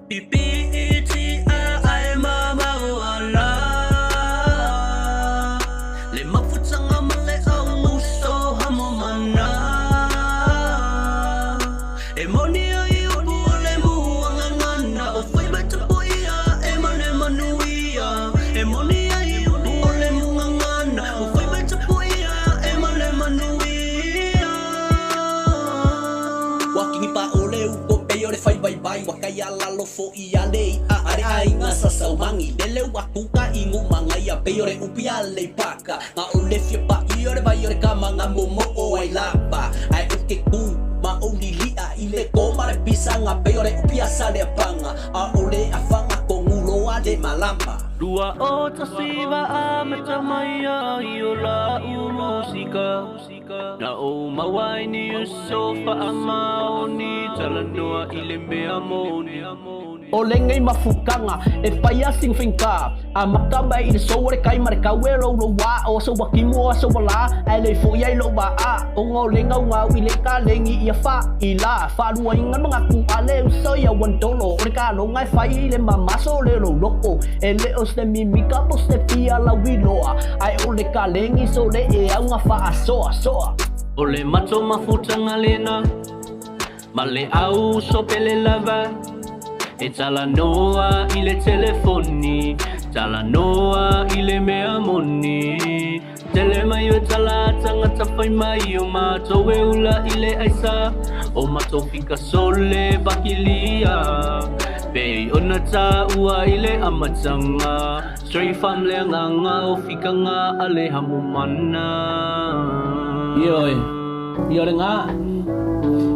PPETI mama wala Le mafutsang amale ang uso hamumana Emoni ay ubule mo ang angana O fay ba't po iya emane manuia Emoni ay ubule mo ang angana O fay ba't po iya emane manuia Waking ipa oleu Ore fai bye bye wakaya lalo fo iale are ai nga sa saumangi dele wakuka ingu mangaya peore upiale paka nga ole fie pa iore ba iore kama nga momo o ai lapa ai uke ku ma olili a ile ko mare pisa nga peore upiasa le panga a ole afanga ko ngulo ade malamba Dua otas siva amatamaya iola musika Na o mawai ni sofa amao ni talanoa ileme amoni Ole ngay mafukanga e payasing finka Amakabay in sore kay markawero lo wa o so wakimu so wala ale fo yai lo ba a o ngole ngau nga wile ka lengi ia fa ila fa ruingan mga ku ale so ya wantolo ore ka lo ngai fa ile mama so le lo loko ele os de mi mika pos de pia la wiloa ai ole ka lengi so le e au nga fa aso Ole macho mafuta ngalena Male au so pele lava E talanoa ile telefoni Talanoa ile mea moni Tele mayo tala tanga tafai mayo Mato weula ile aisa O mato fika sole bakilia Pei ona ta ua ile amatanga Stray family nganga o fika nga ale hamumana Yore nga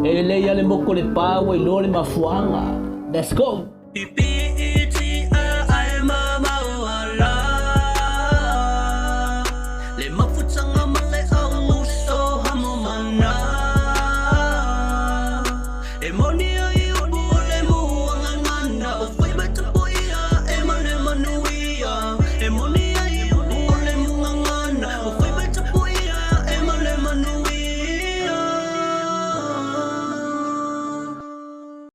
Ele yale moko le pawa ilole mafuanga Let's go